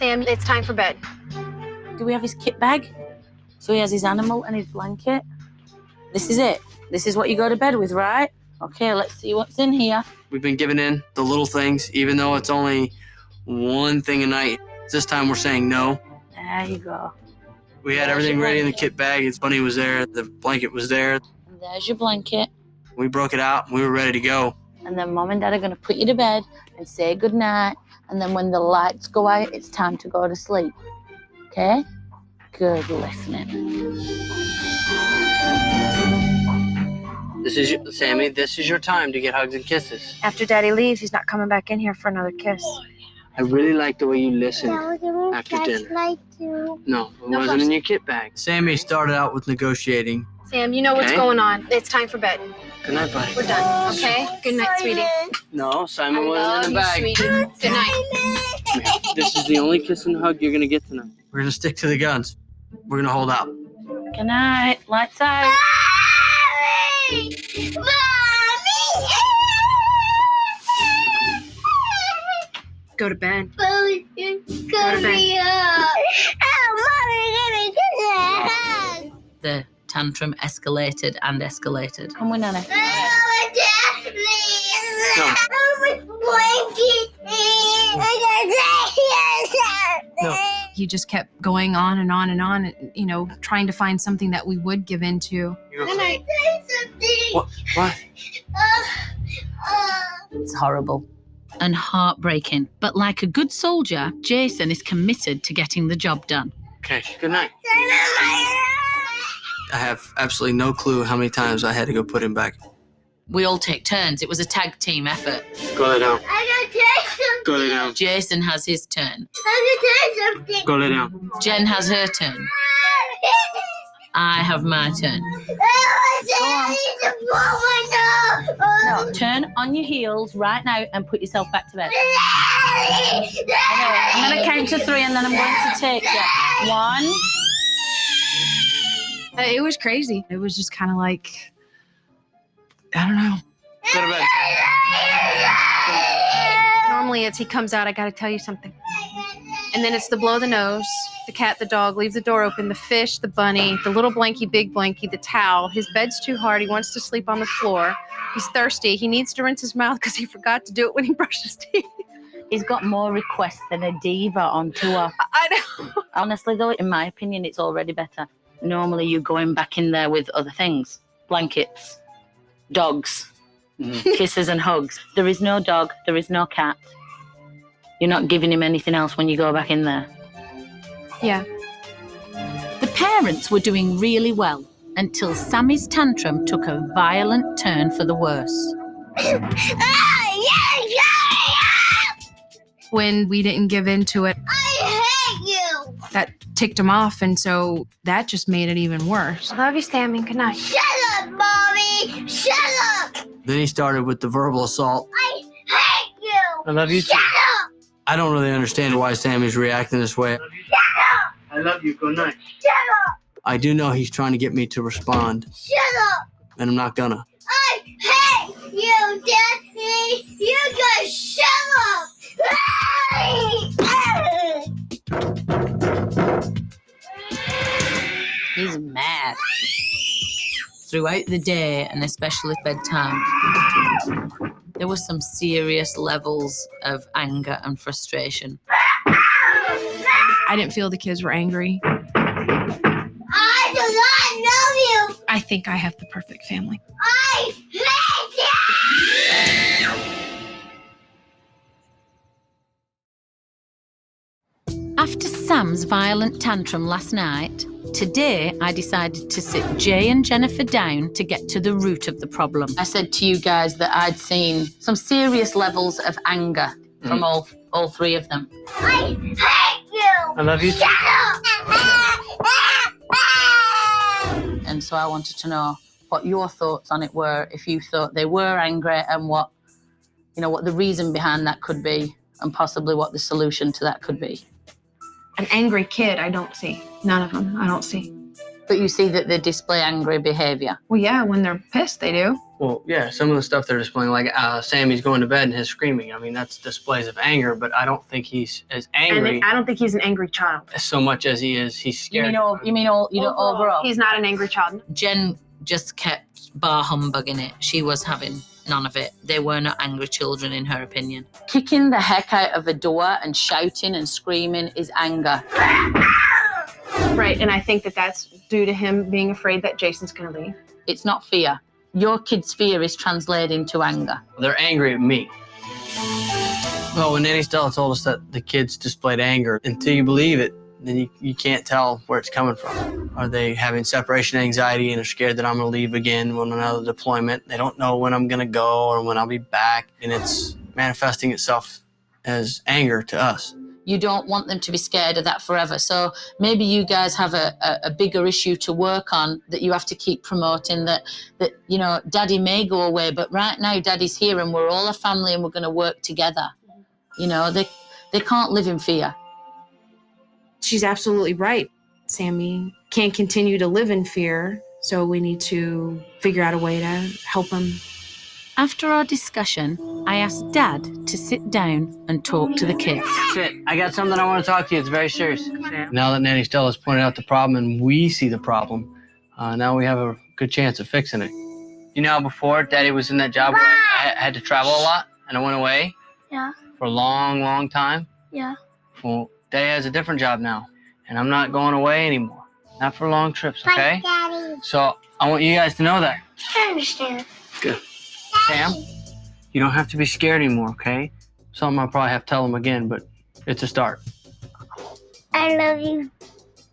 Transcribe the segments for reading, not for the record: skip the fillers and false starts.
Sam, it's time for bed. Do we have his kit bag? So he has his animal and his blanket. This is it. This is what you go to bed with, right? Okay, let's see what's in here. We've been giving in the little things, even though it's only one thing a night. This time we're saying no. There you go. We had everything ready in the kit bag. His bunny was there. The blanket was there. And there's your blanket. We broke it out. We were ready to go. And then Mom and Dad are going to put you to bed and say goodnight. And then when the lights go out, it's time to go to sleep. Okay? Good listening. Sammy, this is your time to get hugs and kisses. After Daddy leaves, he's not coming back in here for another kiss. I really like the way you listen after dinner. No, it wasn't in your kit bag. Sammy started out with negotiating. Sam, you know what's going on. It's time for bed. Good night, buddy. We're done, okay? Good night, sweetie. No, Simon wasn't in the bag. Sweetie. Good night. This is the only kiss and hug you're going to get tonight. We're going to stick to the guns. We're going to hold out. Good night. Lights out. Go to bed. Mommy, Go to bed. The tantrum escalated and escalated. Come with Nanny. No. He just kept going on and on and on, you know, trying to find something that we would give into. What? It's horrible and heartbreaking. But like a good soldier, Jason is committed to getting the job done. Okay, good night. I have absolutely no clue how many times I had to go put him back. We all take turns. It was a tag team effort. Go lay down. I gotta tell you Go lay down. Jason has his turn. I gotta tell you something. Go lay down. Jen has her turn. I have my turn. No, turn on your heels right now and put yourself back to bed. I'm going to count to 3 and then I'm going to take you. 1. It was crazy. It was just kind of like, I don't know. Go to bed. Normally it's he comes out, I gotta tell you something. And then it's the blow the nose, the cat, the dog, leave the door open, the fish, the bunny, the little blankie, big blankie, the towel. His bed's too hard. He wants to sleep on the floor. He's thirsty. He needs to rinse his mouth because he forgot to do it when he brushed his teeth. He's got more requests than a diva on tour. I know. Honestly, though, in my opinion, it's already better. Normally, you're going back in there with other things. Blankets, dogs, kisses and hugs. There is no dog. There is no cat. You're not giving him anything else when you go back in there. Yeah. The parents were doing really well until Sammy's tantrum took a violent turn for the worse. When we didn't give in to it, I hate you. that ticked him off, and so that just made it even worse. I love you, Sammy. Good night. Shut up, Mommy. Shut up. Then he started with the verbal assault. I hate you. I love you Shut too. up. I don't really understand why Sammy's reacting this way. Shut up. I love you. Good night. Shut up. I do know he's trying to get me to respond, Shut up. and I'm not gonna. I hate you, Daddy. You guys shut up. He's mad. Throughout the day, and especially bedtime, there were some serious levels of anger and frustration. I didn't feel the kids were angry. I do not love you. I think I have the perfect family. I hate you. After Sam's violent tantrum last night, today I decided to sit Jay and Jennifer down to get to the root of the problem. I said to you guys that I'd seen some serious levels of anger from all 3 of them. I hate you. I love you. Shut up. And so I wanted to know what your thoughts on it were, if you thought they were angry, and what the reason behind that could be, and possibly what the solution to that could be. An angry kid, I don't see. None of them, I don't see. But you see that they display angry behaviour. Well, yeah, when they're pissed, they do. Well, yeah, some of the stuff they're displaying, like Sammy's going to bed and his screaming. I mean, that's displays of anger, but I don't think he's as angry. And I don't think he's an angry child. So much as he's scared. Overall? He's not an angry child. Jen just kept bar humbugging it. She was having none of it. They were not angry children, in her opinion. Kicking the heck out of a door and shouting and screaming is anger. Right, and I think that that's due to him being afraid that Jason's going to leave. It's not fear. Your kid's fear is translating to anger. They're angry at me. Well, when Nanny Stella told us that the kids displayed anger, until you believe it, then you can't tell where it's coming from. Are they having separation anxiety and are scared that I'm going to leave again on another deployment? They don't know when I'm going to go or when I'll be back, and it's manifesting itself as anger to us. You don't want them to be scared of that forever. So maybe you guys have a bigger issue to work on that you have to keep promoting, that you know, Daddy may go away, but right now Daddy's here and we're all a family and we're going to work together. You know, they can't live in fear. She's absolutely right. Sammy can't continue to live in fear, so we need to figure out a way to help him. After our discussion, I asked Dad to sit down and talk to the kids. Sit. I got something I want to talk to you. It's very serious. Now that Nanny Stella's pointed out the problem and we see the problem, now we have a good chance of fixing it. You know how before Daddy was in that job where I had to travel a lot and I went away? Yeah. For a long, long time? Yeah. Well, Daddy has a different job now, and I'm not going away anymore. Not for long trips, okay? Daddy. So I want you guys to know that. I understand. Good. Sam, you don't have to be scared anymore, okay? Something I'll probably have to tell him again, but it's a start. I love you,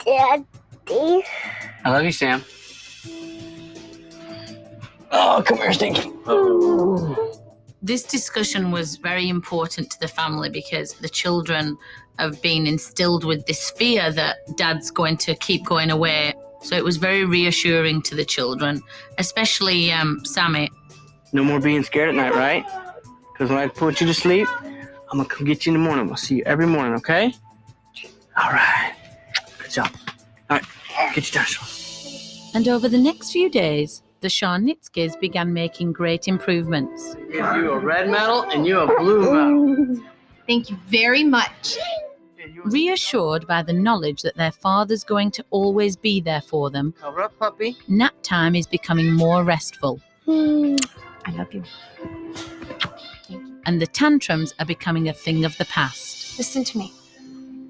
Daddy. I love you, Sam. Oh, come here, Stinky. This discussion was very important to the family because the children have been instilled with this fear that Dad's going to keep going away. So it was very reassuring to the children, especially Sammy. No more being scared at night, right? Because when I put you to sleep, I'm going to come get you in the morning. I'll see you every morning, okay? All right. Good job. All right. Get your touch. And over the next few days, the Scharnitzkys began making great improvements. Give you a red medal and you a blue medal. Thank you very much. Reassured by the knowledge that their father's going to always be there for them, Cover up, puppy. nap time is becoming more restful. I love you. And the tantrums are becoming a thing of the past. Listen to me.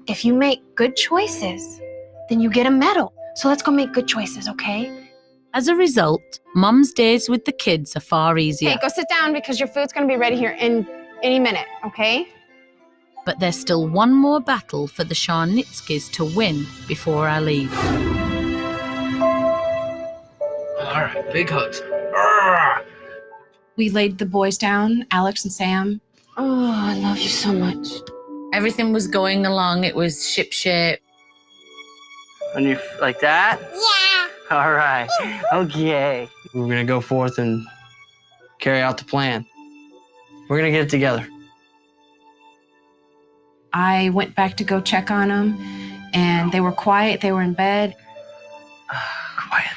If you make good choices, then you get a medal. So let's go make good choices, okay? As a result, Mum's days with the kids are far easier. Hey, go sit down because your food's going to be ready here in any minute, okay? But there's still one more battle for the Scharnitzkys to win before I leave. All right, big hugs. We laid the boys down, Alex and Sam. Oh, I love you so much. Everything was going along. It was shipshape. And you like that? Yeah. All right. Okay. We're going to go forth and carry out the plan. We're going to get it together. I went back to go check on them, and they were quiet. They were in bed. Quiet.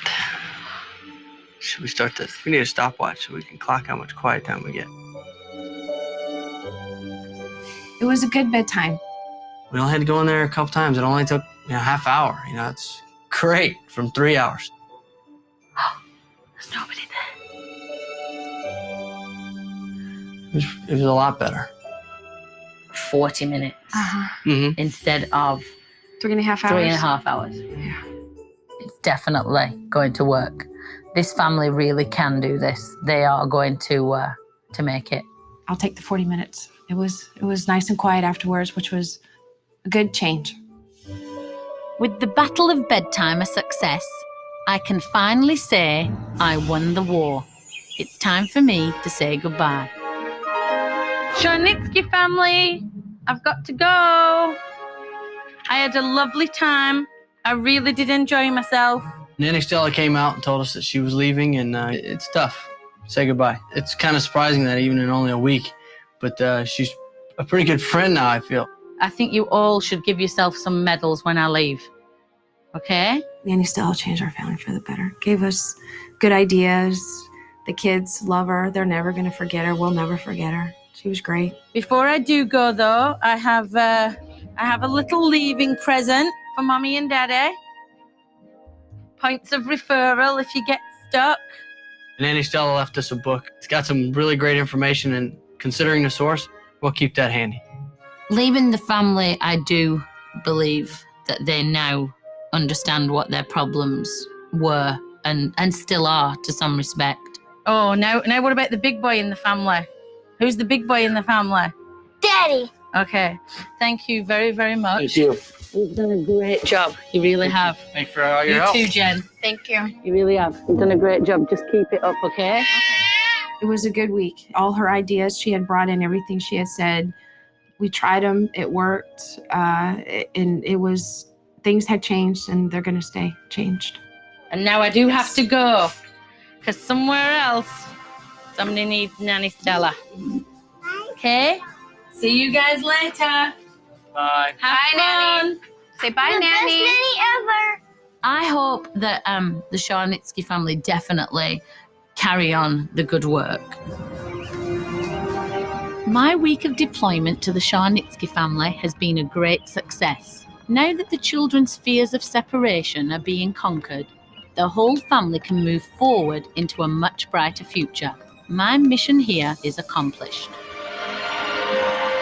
Should we start this? We need a stopwatch so we can clock how much quiet time we get. It was a good bedtime. We only had to go in there a couple times. It only took half hour. It's great from 3 hours. There's nobody there. It was a lot better. 40 minutes Mm-hmm. instead of 3.5 hours. 3.5 hours. Yeah. It's definitely going to work. This family really can do this. They are going to make it. I'll take the 40 minutes. It was nice and quiet afterwards, which was a good change. With the Battle of Bedtime a success, I can finally say I won the war. It's time for me to say goodbye. Scharnitzky family, I've got to go. I had a lovely time. I really did enjoy myself. Nanny Stella came out and told us that she was leaving, and it's tough. Say goodbye. It's kind of surprising that even in only a week, but she's a pretty good friend now, I feel. I think you all should give yourself some medals when I leave. Okay? Nanny Stella changed our family for the better. Gave us good ideas. The kids love her. They're never going to forget her. We'll never forget her. She was great. Before I do go, though, I have a little leaving present for Mommy and Daddy. Points of referral if you get stuck. Nanny Stella left us a book. It's got some really great information, and considering the source, we'll keep that handy. Leaving the family, I do believe that they now understand what their problems were and still are to some respect. Oh, now what about the big boy in the family? Who's the big boy in the family? Daddy. Okay. Thank you very, very much. Thank you. You've done a great job. You really have. Thanks for all your You help. too, Jen. Thank you. You really have. You've done a great job. Just keep it up, okay? It was a good week. All her ideas, she had brought in everything she had said. We tried them. It worked. And it was, things had changed and they're going to stay changed. And now I do have to go, because somewhere else, somebody needs Nanny Stella. Okay? See you guys later. Bye. Have fun. Nanny. Say bye, The best Nanny. nanny ever. I hope that the Scharnitzky family definitely carry on the good work. My week of deployment to the Scharnitzky family has been a great success. Now that the children's fears of separation are being conquered, the whole family can move forward into a much brighter future. My mission here is accomplished.